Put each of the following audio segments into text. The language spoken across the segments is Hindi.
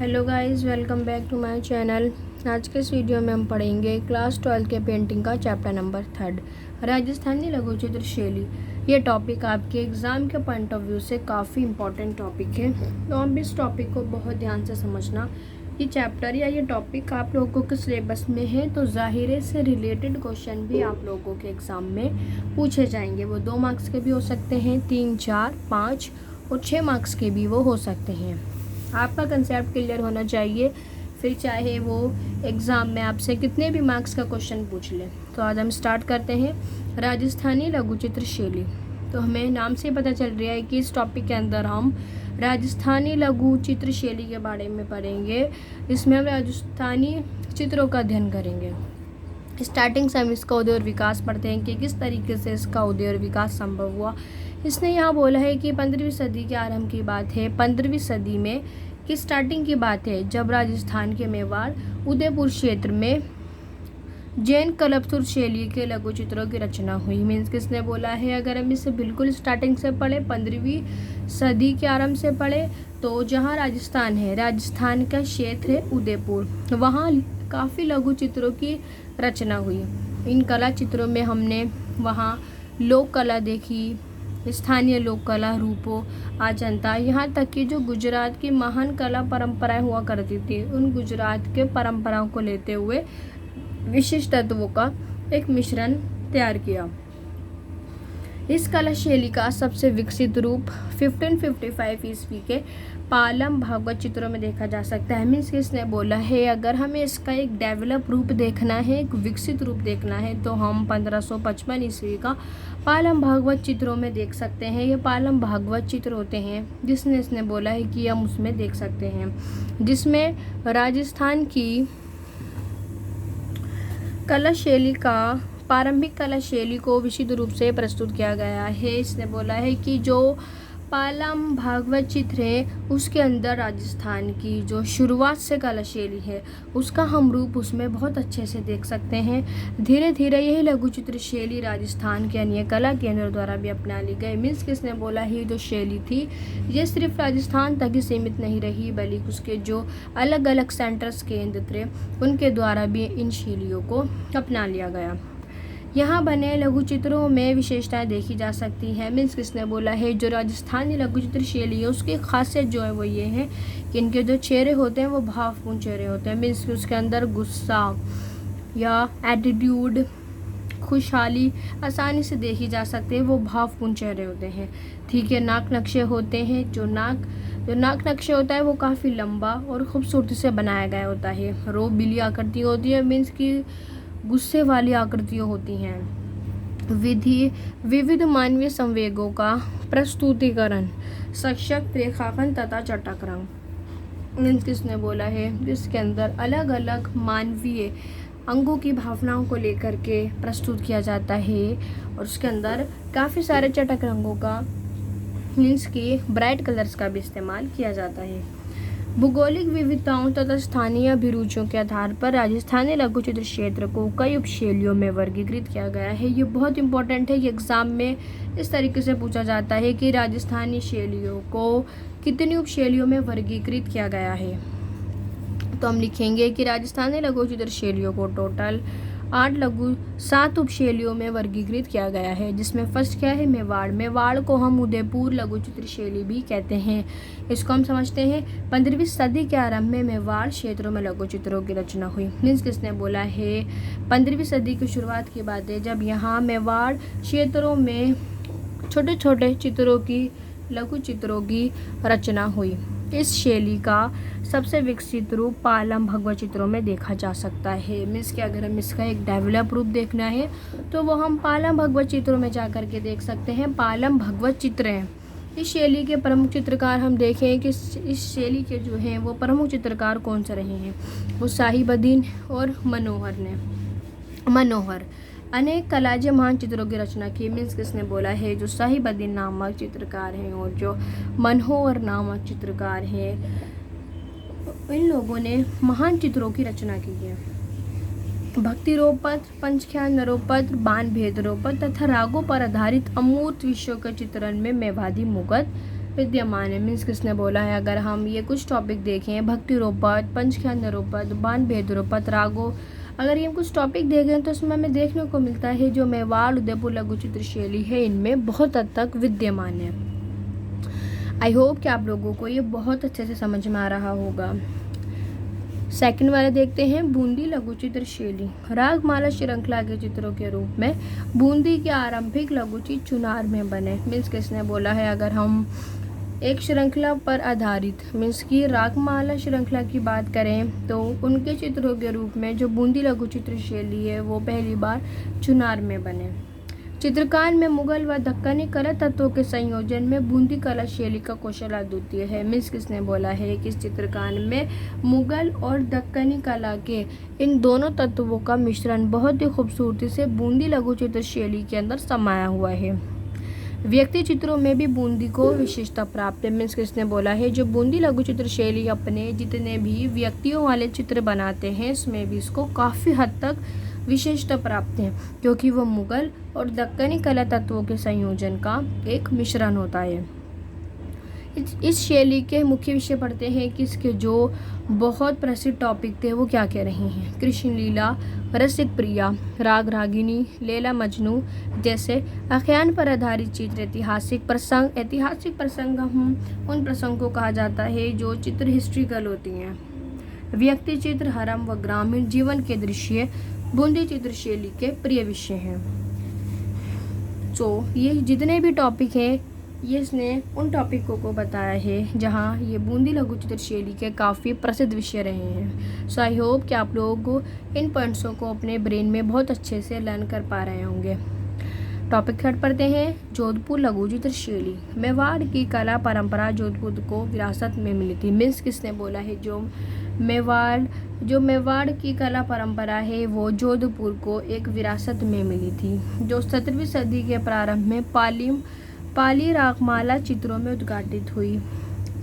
Hello guys, welcome back to my channel. आज के इस वीडियो में हम पढ़ेंगे क्लास 12 के पेंटिंग का चैप्टर नंबर 3 राजस्थानी लघु चित्र शैली। ये टॉपिक आपके एग्ज़ाम के पॉइंट ऑफ व्यू से काफ़ी इम्पोर्टेंट टॉपिक है, तो आप इस टॉपिक को बहुत ध्यान से समझना। ये चैप्टर या ये टॉपिक आप लोगों के सिलेबस में है, तो ज़ाहिर से रिलेटेड क्वेश्चन भी आप लोगों के एग्ज़ाम में पूछे जाएंगे। वो 2 मार्क्स के भी हो सकते हैं, 3, 4, 5 और 6 मार्क्स के भी वो हो सकते हैं। आपका कंसेप्ट क्लियर होना चाहिए, फिर चाहे वो एग्ज़ाम में आपसे कितने भी मार्क्स का क्वेश्चन पूछ ले। तो आज हम स्टार्ट करते हैं राजस्थानी लघु चित्र शैली। तो हमें नाम से पता चल रहा है कि इस टॉपिक के अंदर हम राजस्थानी लघु चित्र शैली के बारे में पढ़ेंगे। इसमें हम राजस्थानी चित्रों का अध्ययन करेंगे। स्टार्टिंग से हम इसका उदय और विकास पढ़ते हैं कि किस तरीके से इसका उदय और विकास संभव हुआ। इसने यहाँ बोला है कि 15वीं सदी के आरंभ की बात है। 15वीं सदी में की स्टार्टिंग की बात है, जब राजस्थान के मेवाड़ उदयपुर क्षेत्र में जैन कल्पसुर शैली के लघु चित्रों की रचना हुई। मीन्स किसने बोला है, अगर हम इसे बिल्कुल स्टार्टिंग से पढ़े, 15वीं सदी के आरंभ से पढ़े, तो जहाँ राजस्थान है, राजस्थान का क्षेत्र है उदयपुर, वहाँ काफ़ी लघु चित्रों की रचना हुई। इन कला चित्रों में हमने वहाँ लोक कला देखी, स्थानीय लोक कला रूपों आजंता, यहाँ तक कि जो गुजरात की महान कला परंपराएं हुआ करती थी, उन गुजरात के परंपराओं को लेते हुए विशिष्ट तत्वों का एक मिश्रण तैयार किया। इस कला शैली का सबसे विकसित रूप 1555 ईस्वी के पालम भागवत चित्रों में देखा जा सकता है। मीन्स किसने बोला है, अगर हमें इसका एक डेवलप रूप देखना है, एक विकसित रूप देखना है, तो हम 1555 ईस्वी का पालम भागवत चित्रों में देख सकते हैं। ये पालम भागवत चित्र होते हैं जिसने इसने बोला है कि हम उसमें देख सकते हैं, जिसमें राजस्थान की कला शैली का पारंपरिक कला शैली को विशुद्ध रूप से प्रस्तुत किया गया है। इसने बोला है कि जो पालम भागवत चित्र है, उसके अंदर राजस्थान की जो शुरुआत से कला शैली है, उसका हम रूप उसमें बहुत अच्छे से देख सकते हैं। धीरे धीरे यही लघु चित्र शैली राजस्थान के अन्य कला केंद्रों द्वारा भी अपना ली गई। मीन्स किसने बोला है, जो शैली थी ये सिर्फ राजस्थान तक ही सीमित नहीं रही, बल्कि उसके जो अलग अलग सेंटर्स केंद्र थे, उनके द्वारा भी इन शैलियों को अपना लिया गया। यहाँ बने लघु चित्रों में विशेषताएं देखी जा सकती हैं। मीन्स किसने बोला है, जो राजस्थानी लघु चित्र शैली है, उसकी खासियत जो है वो ये है कि इनके जो चेहरे होते हैं वो भावपूर्ण चेहरे होते हैं। मीन्स कि उसके अंदर गुस्सा या एटीट्यूड, खुशहाली आसानी से देखी जा सकते हैं, वो भावपूर्ण चेहरे होते हैं। ठीक है, नाक नक्शे होते हैं। जो नाक नक्शे होता है वो काफ़ी लंबा और खूबसूरती से बनाया गया होता है। रो बिली आकृति होती है, मीन्स की गुस्से वाली आकृतियाँ होती हैं। विविध मानवीय संवेगों का प्रस्तुतिकरण, सशक्त रेखांकन तथा चटक रंग। मीन्स किसने बोला है, जिसके अंदर अलग अलग मानवीय अंगों की भावनाओं को लेकर के प्रस्तुत किया जाता है, और उसके अंदर काफ़ी सारे चटक रंगों का, मीन्स की ब्राइट कलर्स का भी इस्तेमाल किया जाता है। भूगोलिक विविधताओं तथा स्थानीय अभिरुचियों के आधार पर राजस्थानी लघु चित्र क्षेत्र को कई उपशैलियों में वर्गीकृत किया गया है। ये बहुत इंपॉर्टेंट है कि एग्जाम में इस तरीके से पूछा जाता है कि राजस्थानी शैलियों को कितनी उपशैलियों में वर्गीकृत किया गया है। तो हम लिखेंगे कि राजस्थानी लघु चित्र शैलियों को टोटल 7 उपशैलियों में वर्गीकृत किया गया है, जिसमें फर्स्ट क्या है, मेवाड़। मेवाड़ को हम उदयपुर लघु चित्र शैली भी कहते हैं। इसको हम समझते हैं 15वीं सदी के आरंभ में मेवाड़ क्षेत्रों में लघु चित्रों की रचना हुई। मीन्स किसने बोला है, 15वीं सदी की शुरुआत की बात है, जब यहाँ मेवाड़ क्षेत्रों में छोटे छोटे चित्रों की, लघु चित्रों की रचना हुई। इस शैली का सबसे विकसित रूप पालम भगवत चित्रों में देखा जा सकता है। मीन्स कि अगर हम इसका एक डेवलप रूप देखना है, तो वो हम पालम भगवत चित्रों में जा कर के देख सकते हैं। पालम भगवत चित्र हैं। इस शैली के प्रमुख चित्रकार हम देखें कि इस शैली के जो हैं वो प्रमुख चित्रकार कौन से रहे हैं, वो साहिबुद्दीन और मनोहर अनेक कलाजे महान चित्रों की रचना की। मीन्स किसने बोला है, जो साहिबुद्दीन नामक चित्रकार हैं और जो मनोहर नामक चित्रकार हैं, इन लोगों ने महान चित्रों की रचना की है। भक्ति रोपत्र, पंचख्यान नरोपत्र, बाण भेद रोपत्र तथा रागों पर आधारित अमूर्त विषयों के चित्रण में मेवाड़ी मुगल विद्यमान है। मीन्स किसने बोला है, अगर हम ये कुछ टॉपिक देखें, भक्ति रूपत, पंचख्यान रूपत, बान भेद रूपत, रागो, अगर ये कुछ टॉपिक देखें तो उसमें हमें देखने को मिलता है जो मेवाड़ उदयपुर लघु चित्र शैली है इनमें बहुत हद तक विद्यमान है। आई होप कि आप लोगों को ये बहुत अच्छे से समझ में आ रहा होगा। सेकंड वाला देखते हैं, बूंदी लघु चित्र शैली। रागमाला श्रृंखला के चित्रों के रूप में बूंदी के आरंभिक लघु चित्र चुनार में बने। मीन्स किसने बोला है, अगर हम एक श्रृंखला पर आधारित मीन्स की रागमाला श्रृंखला की बात करें तो उनके चित्रों के रूप में जो बूंदी लघु चित्र शैली है वो पहली बार चुनार में बने। चित्रकार में मुगल व दक्कनी कला तत्वों के संयोजन में बूंदी कला शैली का कौशल अद्वितीय है। मीन्स किसने बोला है कि इस चित्रकार में मुगल और दक्कनी कला के इन दोनों तत्वों का मिश्रण बहुत ही खूबसूरती से बूंदी लघु चित्र शैली के अंदर समाया हुआ है। व्यक्ति चित्रों में भी बूंदी को विशेषता प्राप्त है। मीन्स किसने बोला है, जो बूंदी लघु चित्र शैली अपने जितने भी व्यक्तियों वाले चित्र बनाते हैं इसमें भी इसको काफ़ी हद तक विशेषता प्राप्त है क्योंकि वह मुगल और दक्कनी कला तत्वों के संयोजन का एक मिश्रण होता है। इस शैली के मुख्य विषय पढ़ते हैं कि इसके जो बहुत प्रसिद्ध टॉपिक थे वो क्या कह रहे हैं, कृष्ण लीला, रसिक प्रिया, राग रागिनी, लैला मजनू जैसे आख्यान पर आधारित चित्र, ऐतिहासिक प्रसंग हम उन प्रसंगों को कहा जाता है जो चित्र हिस्ट्रिकल होती हैं। व्यक्ति चित्र, हरम व ग्रामीण जीवन के दृश्य बूंदी चित्र शैली के प्रिय विषय हैं। तो ये जितने भी टॉपिक हैं ये इसने उन टॉपिकों को बताया है जहाँ ये बूंदी लघु चित्र शैली के काफ़ी प्रसिद्ध विषय रहे हैं। सो आई होप कि आप लोग इन पॉइंट्सों को अपने ब्रेन में बहुत अच्छे से लर्न कर पा रहे होंगे। टॉपिक थर्ड पढ़ते हैं, जोधपुर लघु चित्र शैली। मेवाड़ की कला परंपरा जोधपुर को विरासत में मिली थी। मीन्स किसने बोला है, जो मेवाड़ की कला परंपरा है वो जोधपुर को एक विरासत में मिली थी जो 17वीं सदी के प्रारंभ में पाली रागमाला चित्रों में उद्घाटित हुई।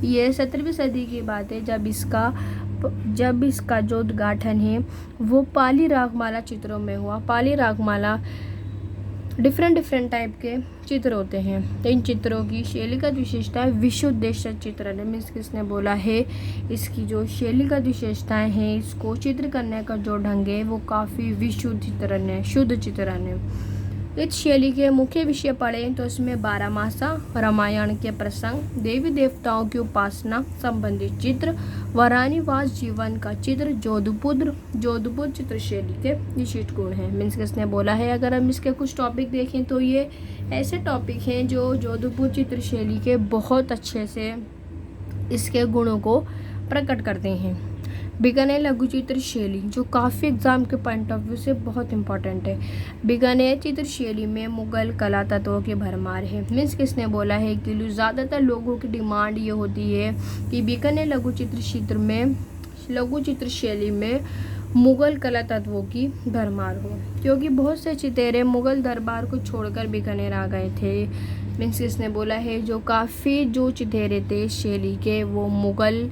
ये 17वीं सदी की बात है जब इसका जो उद्घाटन है वो पाली रागमाला चित्रों में हुआ। पाली रागमाला डिफरेंट टाइप के चित्र होते हैं। तो इन चित्रों की शैलीगत विशेषताएं विशुद्ध चित्रण है। मीन्स किसने बोला है, इसकी जो शैलीगत विशेषताएं हैं, इसको चित्र करने का जो ढंग है वो काफ़ी विशुद्ध चित्रण है, शुद्ध चित्रण है। इस शैली के मुख्य विषय पढ़ें तो इसमें बारहमासा, रामायण के प्रसंग, देवी देवताओं की उपासना संबंधित चित्र, वरानीवास जीवन का चित्र, जोधपुर चित्र शैली के विशिष्ट गुण हैं। मीन्स किसने बोला है, अगर हम इसके कुछ टॉपिक देखें तो ये ऐसे टॉपिक हैं जो जोधपुर चित्र शैली के बहुत अच्छे से इसके गुणों को प्रकट करते हैं। बीकानेर लघु चित्र शैली जो काफ़ी एग्जाम के पॉइंट ऑफ व्यू से बहुत इंपॉर्टेंट है। बीकानेर चित्र शैली में मुगल कला तत्वों की भरमार है। मीन्स किसने बोला है कि ज़्यादातर लोगों की डिमांड ये होती है कि बीकानेर लघु चित्र शैली में मुगल कला तत्वों की भरमार हो, क्योंकि बहुत से चितेरे मुगल दरबार को छोड़कर बीकानेर आ गए थे। मीन्स किसने बोला है, जो काफ़ी जो चितेरे थे शैली के वो मुगल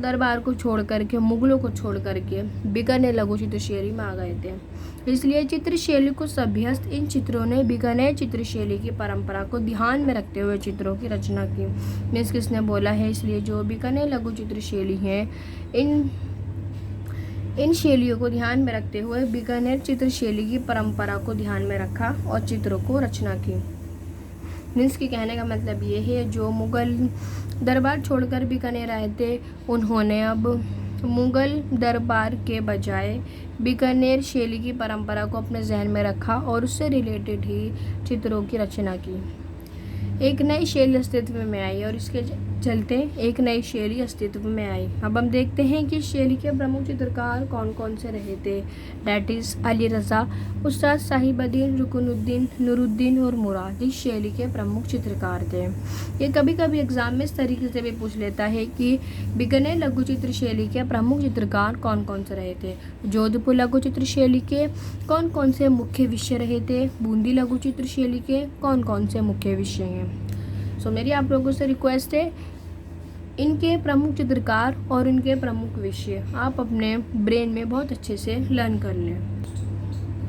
दरबार को छोड़ करके, मुगलों को छोड़ करके बीकानेर लघु चित्र शैली में आ गए थे। इसलिए चित्र शैली को सभ्यस्त इन चित्रों ने बीकानेर चित्र शैली की परंपरा को ध्यान में रखते हुए चित्रों की रचना की। मीन्स किसने बोला है, इसलिए जो बीकानेर लघु चित्र शैली है इन शैलियों को ध्यान में रखते हुए बीकानेर चित्र शैली की परंपरा को ध्यान में रखा और चित्रों को रचना की। मीन्स के कहने का मतलब ये है, जो मुगल दरबार छोड़कर बीकानेर आए थे उन्होंने अब मुगल दरबार के बजाय बीकानेर शैली की परंपरा को अपने जहन में रखा और उससे रिलेटेड ही चित्रों की रचना की। एक नई शैली अस्तित्व में आई और इसके चलते एक नई शैली अस्तित्व में आई। अब हम देखते हैं कि शैली के प्रमुख चित्रकार कौन कौन से रहे थे। डैट इज़ अली रज़ा, उस्ताद साहिबुद्दीन, रुकनुद्दीन, नूरुद्दीन और मुराद इस शैली के प्रमुख चित्रकार थे। ये कभी कभी एग्जाम में इस तरीके से भी पूछ लेता है कि बीकानेर लघु चित्र शैली के प्रमुख चित्रकार कौन कौन से रहे थे। जोधपुर लघु चित्र शैली के कौन कौन से मुख्य विषय रहे थे। बूंदी लघु चित्र शैली के कौन कौन से मुख्य विषय हैं। सो मेरी आप लोगों से रिक्वेस्ट है, इनके प्रमुख चित्रकार और इनके प्रमुख विषय आप अपने ब्रेन में बहुत अच्छे से लर्न कर लें।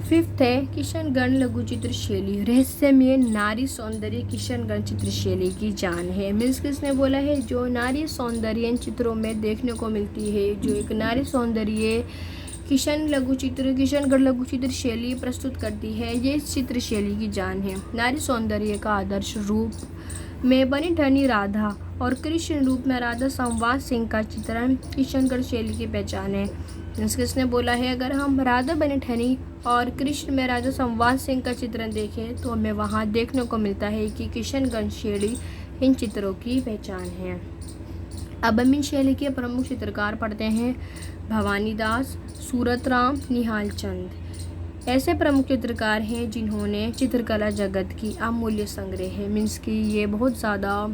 फिफ्थ है किशनगढ़ लघु चित्र शैली, रहस्यमय नारी सौंदर्य किशनगढ़ चित्र शैली की जान है। मीन्स किसने बोला है, जो नारी सौंदर्य इन चित्रों में देखने को मिलती है, जो एक नारी सौंदर्य किशनगढ़ लघु चित्र शैली प्रस्तुत करती है, ये इस चित्र शैली की जान है। नारी सौंदर्य का आदर्श रूप में बनी ठनी राधा और कृष्ण रूप में राधा संवाद सिंह का चित्रण किशनगढ़ शैली की पहचान है। किसने बोला है, अगर हम राधा बनी ठनी और कृष्ण में राजा संवाद सिंह का चित्रण देखें तो हमें वहाँ देखने को मिलता है कि किशनगढ़ शैली इन चित्रों की पहचान है। अब हम इन शैली के प्रमुख चित्रकार पढ़ते हैं। भवानी दास, सूरतराम, निहाल चंद ऐसे प्रमुख चित्रकार हैं जिन्होंने चित्रकला जगत की अमूल्य संग्रह है। मीन्स कि ये बहुत ज़्यादा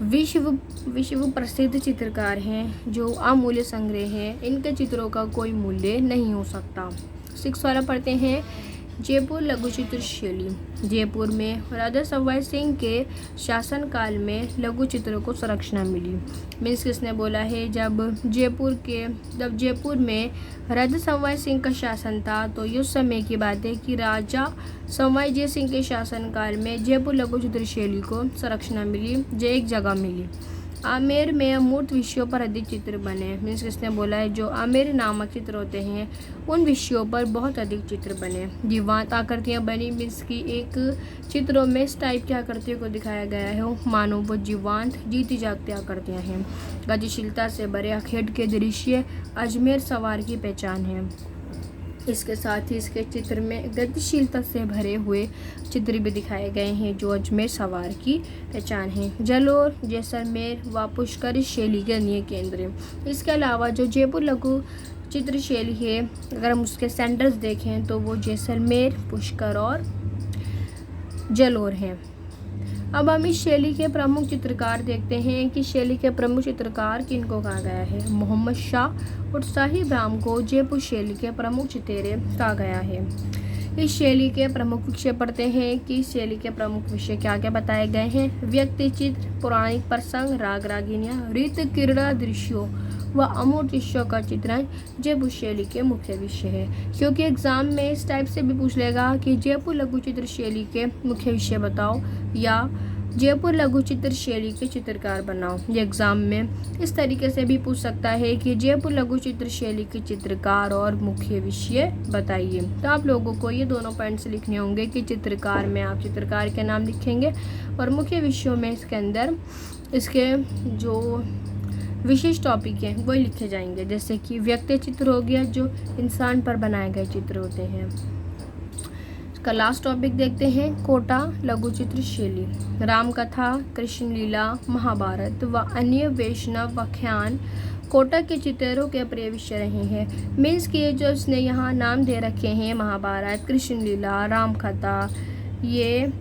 विश्व प्रसिद्ध चित्रकार हैं, जो अमूल्य संग्रह हैं, इनके चित्रों का कोई मूल्य नहीं हो सकता। 6 वाला पढ़ते हैं। जयपुर लघु चित्र शैली, जयपुर में राजा सवाई सिंह के शासनकाल में लघु चित्रों को संरक्षण मिली। मीन्स किसने बोला है, जब जयपुर में राजा सवाई सिंह का शासन था तो उस समय की बात है कि राजा सवाई जय सिंह के शासनकाल में जयपुर लघु चित्र शैली को संरक्षण मिली, जो एक जगह मिली। आमेर में अमूर्त विषयों पर अधिक चित्र बने। मीन्स किसने बोला है, जो आमेर नामक चित्र होते हैं उन विषयों पर बहुत अधिक चित्र बने। जीवांत आकृतियाँ बनी। मीन्स की एक चित्रों में इस टाइप की आकृतियों को दिखाया गया है, मानो वो जीवांत जीती जागती आकृतियाँ हैं। गतिशीलता से भरे अखेट के दृश्य अजमेर सवार की पहचान है। इसके साथ ही इसके चित्र में गतिशीलता से भरे हुए चित्र भी दिखाए गए हैं, जो अजमेर सवार की पहचान है। जलोर, जैसलमेर व पुष्कर शैली के अन्य केंद्र हैं। इसके अलावा जो जयपुर लघु चित्र शैली है, अगर हम उसके सेंटर्स देखें तो वो जैसलमेर, पुष्कर और जलोर हैं। अब हम इस शैली के प्रमुख चित्रकार देखते हैं कि शैली के प्रमुख चित्रकार किनको कहा गया है। मोहम्मद शाह और शाही इब्राहिम को जयपुर शैली के प्रमुख चितेरे कहा गया है। इस शैली के प्रमुख विषय पढ़ते हैं कि इस शैली के प्रमुख विषय क्या क्या बताए गए हैं। व्यक्ति चित्र, पौराणिक प्रसंग, राग रागिनियाँ, रीत क्रीड़ा दृश्यों व अमूर्त दृश्यों का चित्रण जयपुर शैली के मुख्य विषय है। क्योंकि एग्जाम में इस टाइप से भी पूछ लेगा कि जयपुर लघु चित्र शैली के मुख्य विषय बताओ या जयपुर लघु चित्र शैली के चित्रकार बनाओ। ये एग्जाम में इस तरीके से भी पूछ सकता है कि जयपुर लघु चित्र शैली के चित्रकार और मुख्य विषय बताइए। तो आप लोगों को ये दोनों पॉइंट्स लिखने होंगे कि चित्रकार में आप चित्रकार के नाम लिखेंगे और मुख्य विषयों में इसके अंदर इसके जो विशेष टॉपिक हैं वही लिखे जाएंगे। जैसे कि व्यक्ति चित्र हो गया, जो इंसान पर बनाए गए चित्र होते हैं। इसका लास्ट टॉपिक देखते हैं, कोटा लघु चित्र शैली, राम कथा, कृष्ण लीला, महाभारत व अन्य वैष्णव व्याख्यान कोटा के चित्रों के प्रिय विषय रहे हैं। मीन्स कि जो इसने यहाँ नाम दे रखे हैं, महाभारत, कृष्ण लीला, राम कथा, ये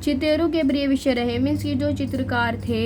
चित्रों के प्रिय विषय रहे। मीन्स कि जो चित्रकार थे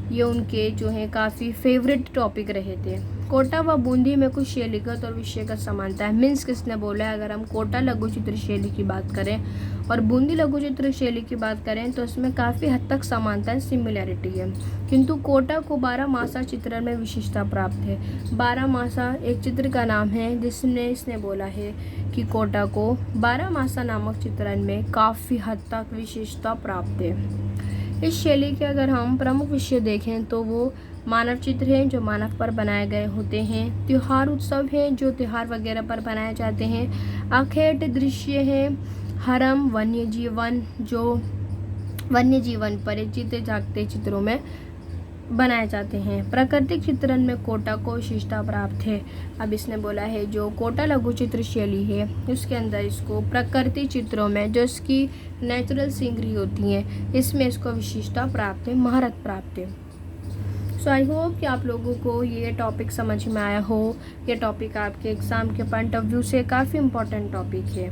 ये उनके जो है काफ़ी फेवरेट टॉपिक रहे थे। कोटा व बूंदी में कुछ शैलीगत और विषयगत समानता है। मीन्स किसने बोला है, अगर हम कोटा लघु चित्र शैली की बात करें और बूंदी लघु चित्र शैली की बात करें तो इसमें काफ़ी हद तक समानता है, सिमिलैरिटी है। किंतु कोटा को 12 मासा चित्रण में विशेषता प्राप्त है। 12 मासा एक चित्र का नाम है जिसने इसने बोला है कि कोटा को 12 मासा नामक चित्रण में काफ़ी हद तक विशेषता प्राप्त है। इस शैली के अगर हम प्रमुख विषय देखें तो वो मानव चित्र हैं, जो मानव पर बनाए गए होते हैं। त्योहार उत्सव हैं, जो त्योहार वगैरह पर बनाए जाते हैं। आखेट दृश्य हैं, हरम, वन्य जीवन, जो वन्य जीवन पर जीते जागते चित्रों में बनाए जाते हैं। प्राकृतिक चित्रण में कोटा को विशेषता प्राप्त है। अब इसने बोला है जो कोटा लघु चित्र शैली है उसके अंदर इसको प्राकृतिक चित्रों में जो इसकी नेचुरल सीनरी होती हैं इसमें इसको विशेषता प्राप्त है, महारत प्राप्त है। सो आई होप कि आप लोगों को ये टॉपिक समझ में आया हो। ये टॉपिक आपके एग्ज़ाम के पॉइंट ऑफ व्यू से काफ़ी इम्पोर्टेंट टॉपिक है।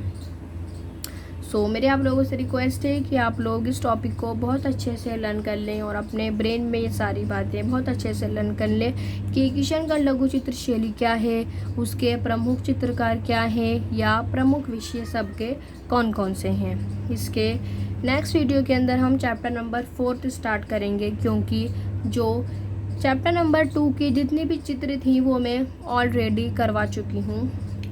सो मेरे आप लोगों से रिक्वेस्ट है कि आप लोग इस टॉपिक को बहुत अच्छे से लर्न कर लें और अपने ब्रेन में ये सारी बातें बहुत अच्छे से लर्न कर लें कि किशनगढ़ लघु चित्र शैली क्या है, उसके प्रमुख चित्रकार क्या हैं या प्रमुख विषय सबके कौन कौन से हैं। इसके नेक्स्ट वीडियो के अंदर हम चैप्टर नंबर 4 स्टार्ट करेंगे, क्योंकि जो चैप्टर नंबर 2 की जितनी भी चित्र थी वो मैं ऑलरेडी करवा चुकी हूँ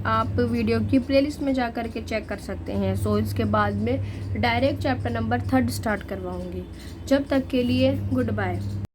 आप वीडियो की प्लेलिस्ट में जा कर के चेक कर सकते हैं। सो इसके बाद में डायरेक्ट चैप्टर नंबर 3 स्टार्ट करवाऊँगी। जब तक के लिए गुड बाय।